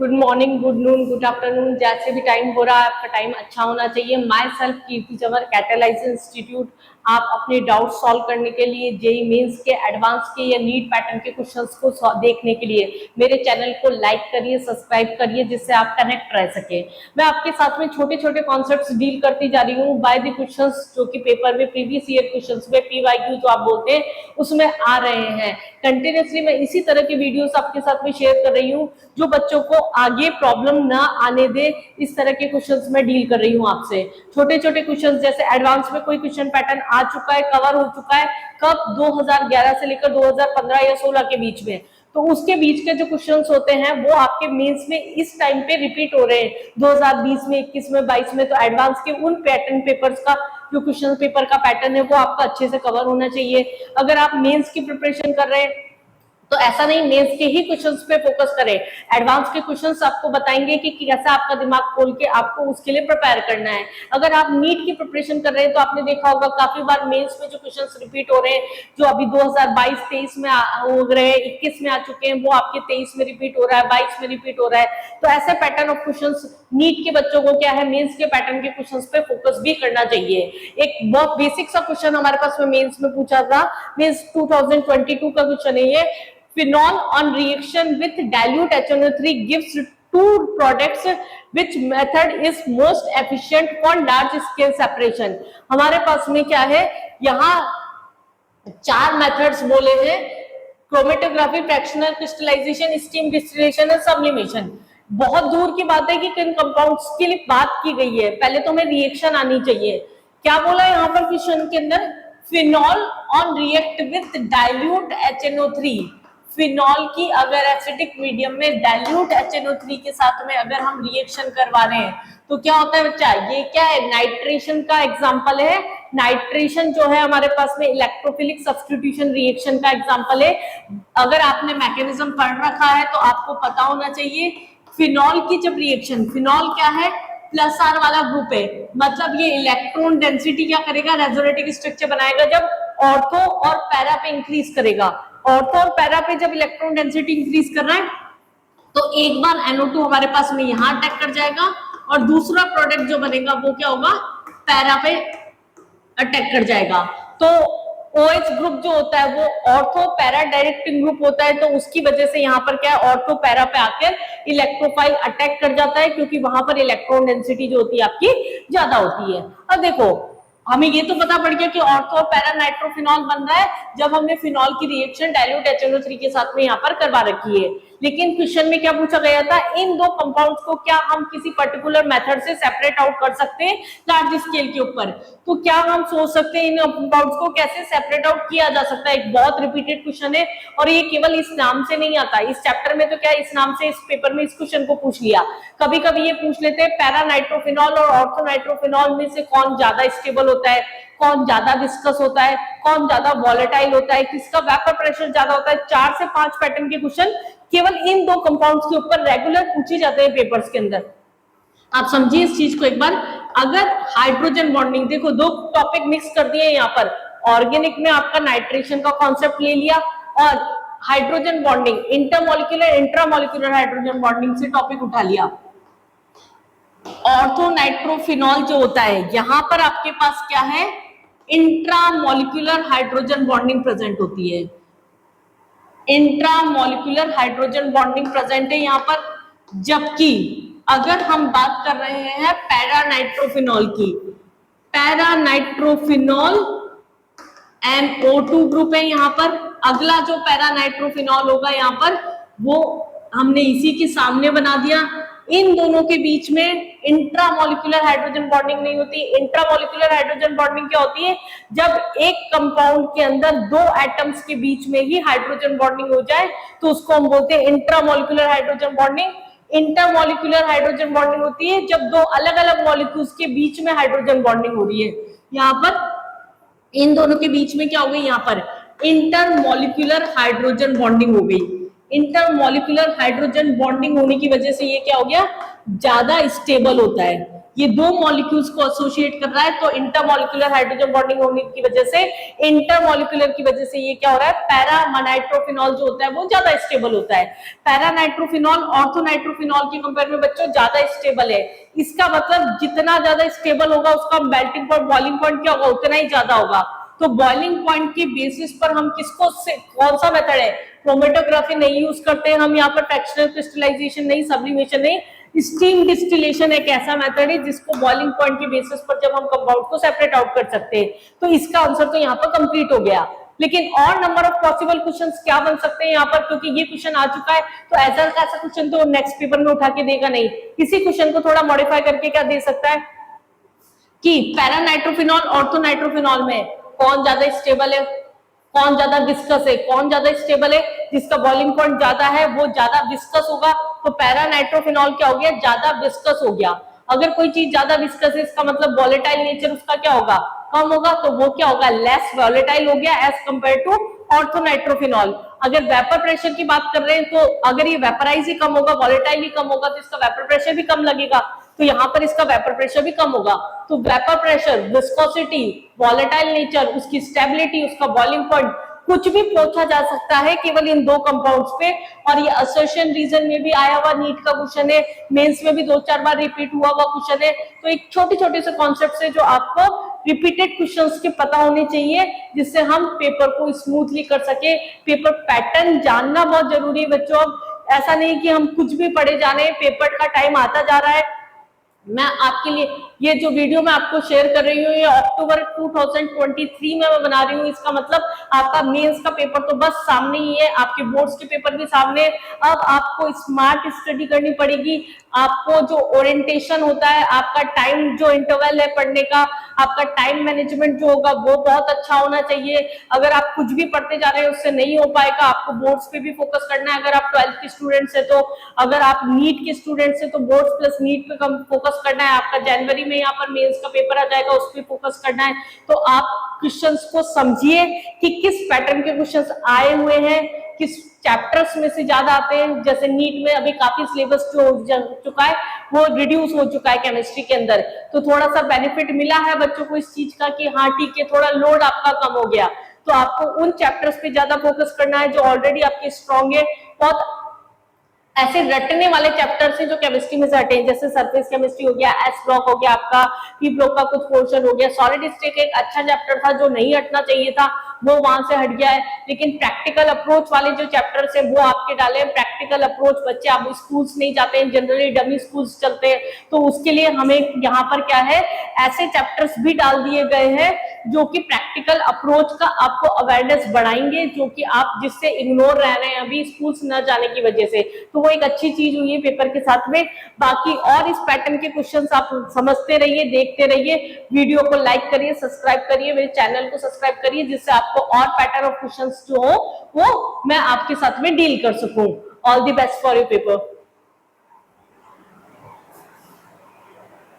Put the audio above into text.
Good morning, good noon, good afternoon, जैसे भी time हो रहा है आपका टाइम अच्छा होना चाहिए। Myself Kirti Jawar, catalyse institute. आप अपने डाउट सॉल्व करने के लिए, जेई मेंस के, एडवांस के या नीट पैटर्न के क्वेश्चंस को देखने के लिए मेरे चैनल को लाइक करिए, सब्सक्राइब करिए, जिससे आप कनेक्ट रह सके। मैं आपके साथ में छोटे छोटे कॉन्सेप्ट्स डील करती जा रही हूँ बाय द क्वेश्चंस, जो कि पेपर में प्रीवियस ईयर क्वेश्चंस में PYQ जो आप बोलते हैं उसमें आ रहे हैं। कंटिन्यूसली मैं इसी तरह की वीडियोस आपके साथ में शेयर कर रही हूँ जो बच्चों को आगे प्रॉब्लम ना आने दे। इस तरह के क्वेश्चंस मैं डील कर रही हूँ आपसे। छोटे छोटे क्वेश्चंस, जैसे एडवांस में कोई क्वेश्चन पैटर्न आ चुका है, कवर हो चुका है कब, 2011 से लेकर 2015 या 16 के बीच में, तो उसके बीच के जो क्वेश्चंस होते हैं वो आपके मेंस में इस टाइम पे रिपीट हो रहे हैं 2020 में, 21 में, 22 में। तो एडवांस के उन पैटर्न पेपर्स का जो क्वेश्चन पेपर का पैटर्न है वो आपका अच्छे से कवर होना चाहिए। अगर आप मेंस की प्रिपरेशन कर रहे हैं तो ऐसा नहीं मेंस के ही क्वेश्चंस पे फोकस करें, एडवांस के क्वेश्चंस आपको बताएंगे कि कैसा आपका दिमाग खोल के आपको उसके लिए प्रिपेयर करना है। अगर आप नीट की प्रिपरेशन कर रहे हैं तो आपने देखा होगा काफी बार मेंस में जो क्वेश्चंस रिपीट हो रहे हैं, जो अभी 2022-23 में हो रहे हैं, 21 में आ चुके हैं, वो आपके 23 में रिपीट हो रहा है, 22 में रिपीट हो रहा है। तो ऐसे पैटर्न ऑफ क्वेश्चंस नीट के बच्चों को क्या है, मेंस के पैटर्न के क्वेश्चंस पे फोकस भी करना चाहिए। एक बहुत बेसिक सा क्वेश्चन हमारे पास में मेंस में पूछा था, मींस 2022 का क्वेश्चन है ये। Phenol on reaction with dilute HNO3 gives two products. Which method is most efficient for large scale separation? हमारे पास में क्या है, यहाँ चार मेथड्स बोले हैं: chromatography, fractional crystallization, steam distillation और सब्लिमेशन। बहुत दूर की बात है कि किन कंपाउंड्स की लिए बात की गई है, पहले तो हमें रिएक्शन आनी चाहिए। क्या बोला यहाँ पर क्वेश्चन के अंदर? Phenol on react with dilute HNO3। Phenol की अगर एसिडिक मीडियम में डाइल्यूट HNO3 के साथ में अगर हम रिएक्शन करवा रहे हैं तो क्या होता है बच्चा? ये क्या है? नाइट्रेशन का एग्जांपल है। नाइट्रेशन जो है हमारे पास में इलेक्ट्रोफिलिक सब्स्टिट्यूशन रिएक्शन का एग्जांपल है। अगर आपने मैकेनिज्म पढ़ रखा है तो आपको पता होना चाहिए। फिनॉल की जब रिएक्शन, फिनॉल क्या है? प्लस आर वाला ग्रुप है, मतलब ये इलेक्ट्रॉन डेंसिटी क्या करेगा? रेजोनेटिव स्ट्रक्चर बनाएगा जब ऑर्थो और पैरा पे इंक्रीज करेगा। ऑर्थो और पैरा पे जब इलेक्ट्रॉन डेंसिटी इंक्रीज कर रहा है तो एक बार NO2 हमारे पास में यहां अटैक कर जाएगा और दूसरा प्रोडक्ट जो बनेगा वो क्या होगा? पैरा पे अटैक कर जाएगा। तो OH ग्रुप जो होता है वो ऑर्थो पैरा डायरेक्टिंग ग्रुप होता है, तो उसकी वजह से यहाँ पर क्या है, ऑर्थो पैरा पे आकर इलेक्ट्रोफाइल अटैक कर जाता है, क्योंकि वहां पर इलेक्ट्रॉन डेंसिटी जो होती है आपकी ज्यादा होती है। अब देखो, हमें ये तो पता पड़ गया कि ऑर्थो और पैरा नाइट्रोफिनॉल बन रहा है जब हमने फिनॉल की रिएक्शन डाइल्यूट HNO3 के साथ में यहाँ पर करवा रखी है। लेकिन क्वेश्चन में क्या पूछा गया था? इन दो कंपाउंड्स को क्या हम किसी पर्टिकुलर मेथड से सेपरेट आउट कर सकते हैं लार्ज स्केल के ऊपर? तो क्या हम सोच सकते हैं इन कंपाउंड्स को कैसे सेपरेट आउट किया जा सकता है? एक बहुत रिपीटेड क्वेश्चन है और ये केवल इस नाम से नहीं आता, इस चैप्टर में तो क्या इस नाम से इस पेपर में इस क्वेश्चन को पूछ लिया। कभी कभी ये पूछ लेते हैं पैरा नाइट्रोफिनॉल और ऑर्थो नाइट्रोफिनॉल में से कौन ज्यादा स्टेबल होता है, कौन ज्यादा विस्कस होता है, कौन ज्यादा वॉलेटाइल होता है, किसका वेपर प्रेशर ज्यादा होता है। 4 से 5 पैटर्न के क्वेश्चन केवल इन दो कंपाउंड्स के ऊपर रेगुलर पूछे जाते हैं पेपर्स के अंदर। आप समझिए इस चीज को एक बार। अगर हाइड्रोजन बॉन्डिंग, देखो दो टॉपिक मिक्स कर दिए यहाँ पर, ऑर्गेनिक में आपका नाइट्रेशन का कॉन्सेप्ट ले लिया और hydrogen bonding, intermolecular intramolecular hydrogen bonding से टॉपिक उठा लिया। ऑर्थो नाइट्रोफिनॉल जो होता है यहाँ पर आपके पास क्या है? इंट्रामोलिकुलर हाइड्रोजन बॉन्डिंग प्रेजेंट होती है। इंट्रामोलिकुलर हाइड्रोजन बॉन्डिंग प्रेजेंट है यहाँ पर। जबकि अगर हम बात कर रहे हैं पैरा नाइट्रोफिनॉल की, पैरा नाइट्रोफिनॉल NO2 ग्रुप है यहाँ पर। अगला जो पैरा नाइट्रोफिनॉल होगा यहाँ पर वो हमने इसी के सामने बना दिया। इन दोनों के बीच में इंट्रामोलिकुलर हाइड्रोजन बॉन्डिंग नहीं होती। इंट्रामोलिकुलर हाइड्रोजन बॉन्डिंग क्या होती है? जब एक कंपाउंड के अंदर दो एटम्स के बीच में ही हाइड्रोजन बॉन्डिंग हो जाए तो उसको हम बोलते हैं intramolecular hydrogen bonding. Intermolecular hydrogen bonding होती है जब दो अलग अलग मॉलिक्यूल्स के बीच में हाइड्रोजन बॉन्डिंग हो रही है। यहाँ पर इन दोनों के बीच में क्या हो गई? यहाँ पर इंटरमोलिकुलर हाइड्रोजन बॉन्डिंग हो गई। इंटरमॉलिक्यूलर हाइड्रोजन बॉन्डिंग होने की वजह से ये क्या हो गया, ज्यादा स्टेबल होता है। ये दो मॉलिक्यूल्स को एसोसिएट कर रहा है, तो इंटरमॉलिक्यूलर हाइड्रोजन बॉन्डिंग होने की वजह से, इंटरमॉलिक्यूलर की वजह से ये क्या हो रहा है, पैरानाइट्रोफिनॉल जो होता है वो ज्यादा स्टेबल होता है। पैरानाइट्रोफिनॉल ऑर्थोनाइट्रोफिनॉल के कंपेयर में बच्चों ज्यादा स्टेबल है। इसका मतलब जितना ज्यादा स्टेबल होगा उसका मेल्टिंग पॉइंट, बॉइलिंग पॉइंट क्या होगा, उतना ही ज्यादा होगा। तो बॉइलिंग पॉइंट के बेसिस पर हम किसको कौन सा मेथड है, क्रोमेटोग्राफी नहीं यूज करते हैं हम यहाँ पर, फ्रैक्शनल क्रिस्टलाइजेशन नहीं, सब्लिमेशन नहीं, स्टीम डिस्टिलेशन एक ऐसा मेथड है जिसको बॉइलिंग पॉइंट के बेसिस पर जब हम कंपाउंड को सेपरेट आउट कर सकते हैं। तो इसका आंसर तो यहाँ पर कंप्लीट हो गया। लेकिन और नंबर ऑफ पॉसिबल क्वेश्चंस क्या बन सकते हैं यहाँ पर, क्योंकि ये क्वेश्चन आ चुका है तो ऐसा क्वेश्चन तो नेक्स्ट पेपर में उठा के देगा नहीं, इसी क्वेश्चन को थोड़ा मॉडिफाई करके क्या दे सकता है कि पैरानाइट्रोफिनॉल ऑर्थोनाइट्रोफिनॉल में कौन ज्यादा स्टेबल है, कौन ज्यादा विस्कस है, कौन ज्यादा स्टेबल है, जिसका बॉइलिंग पॉइंट ज्यादा है वो ज्यादा विस्कस होगा। तो पैरानाइट्रोफिनॉल क्या हो गया, ज्यादा विस्कस हो गया। अगर कोई चीज ज्यादा विस्कस है इसका मतलब वॉलेटाइल नेचर उसका क्या होगा, कम होगा, तो वो क्या होगा, लेस वॉलेटाइल हो गया एज कंपेयर टू ऑर्थोनाइट्रोफिनॉल। अगर वेपर प्रेशर की बात कर रहे हैं तो अगर ये वेपराइज ही कम होगा, वॉलेटाइल ही कम होगा, तो इसका वेपर प्रेशर भी कम लगेगा, तो यहाँ पर इसका वेपर प्रेशर भी कम होगा। तो vapour pressure, viscosity, volatile nature, उसकी स्टेबिलिटी, उसका बॉइलिंग पॉइंट, कुछ भी पूछा जा सकता है केवल इन दो कंपाउंड्स पे। और ये असर्शन रीजन में भी आया हुआ नीट का क्वेश्चन है, मेंस में भी 2-4 बार रिपीट हुआ क्वेश्चन है। तो एक छोटे छोटे से कॉन्सेप्ट है जो आपको रिपीटेड क्वेश्चंस के पता होने चाहिए, जिससे हम पेपर को स्मूथली कर सके। पेपर पैटर्न जानना बहुत जरूरी है बच्चों। ऐसा नहीं कि हम कुछ भी पढ़े जा रहे हैं, पेपर का टाइम आता जा रहा है। मैं आपके लिए ये जो वीडियो मैं आपको शेयर कर रही हूँ ये अक्टूबर 2023 में मैं बना रही हूँ। इसका मतलब आपका मेंस का पेपर तो बस सामने ही है, आपके बोर्ड्स के पेपर भी सामने। अब आपको स्मार्ट स्टडी करनी पड़ेगी। आपको जो ओरिएंटेशन होता है, आपका टाइम जो इंटरवल है पढ़ने का, आपका टाइम मैनेजमेंट जो होगा वो बहुत अच्छा होना चाहिए। अगर आप कुछ भी पढ़ते जा रहे हैं उससे नहीं हो पाएगा, आपको बोर्ड्स पे भी फोकस करना है। अगर आप 12th के स्टूडेंट्स है तो, अगर आप नीट के स्टूडेंट्स है तो बोर्ड्स प्लस नीट पे कम फोकस करना है। आपका जनवरी में यहाँ पर मेंस का पेपर आ जाएगा, उस पर फोकस करना है। तो आप क्वेश्चंस को समझिए कि किस पैटर्न के क्वेश्चंस आए हुए हैं, किस चैप्टर्स में से ज्यादा आते हैं। जैसे नीट में अभी काफी सिलेबस जो हो चुका है वो रिड्यूस हो चुका है केमिस्ट्री के अंदर, तो थोड़ा सा बेनिफिट मिला है बच्चों को इस चीज का कि हाँ ठीक है, थोड़ा लोड आपका कम हो गया। तो आपको उन चैप्टर्स पे ज्यादा फोकस करना है जो ऑलरेडी आपके स्ट्रॉन्ग है। बहुत ऐसे रटने वाले चैप्टर्स हैं जो केमिस्ट्री में से हटे हैं, जैसे सरफेस केमिस्ट्री हो गया, एस ब्लॉक हो गया, आपका पी ब्लॉक का कुछ पोर्शन हो गया। सॉलिड स्टेट एक अच्छा चैप्टर था जो नहीं हटना चाहिए था, वो वहां से हट गया है। लेकिन प्रैक्टिकल अप्रोच वाले जो चैप्टर्स हैं वो आपके डाले हैं। प्रैक्टिकल अप्रोच बच्चे आप स्कूल्स नहीं जाते हैं, जनरली डमी स्कूल्स चलते हैं, तो उसके लिए हमें यहाँ पर क्या है, ऐसे चैप्टर्स भी डाल दिए गए हैं जो कि प्रैक्टिकल अप्रोच का आपको अवेयरनेस बढ़ाएंगे, जो कि आप जिससे इग्नोर रह रहे हैं अभी स्कूल्स न जाने की वजह से। तो वो एक अच्छी चीज हुई है पेपर के साथ में। बाकी और इस पैटर्न के क्वेश्चंस आप समझते रहिए, देखते रहिए। वीडियो को लाइक करिए, सब्सक्राइब करिए, मेरे चैनल को सब्सक्राइब करिए, जिससे आपको और पैटर्न ऑफ क्वेश्चंस जो हो वो मैं आपके साथ में डील कर सकूं। All the best for your paper.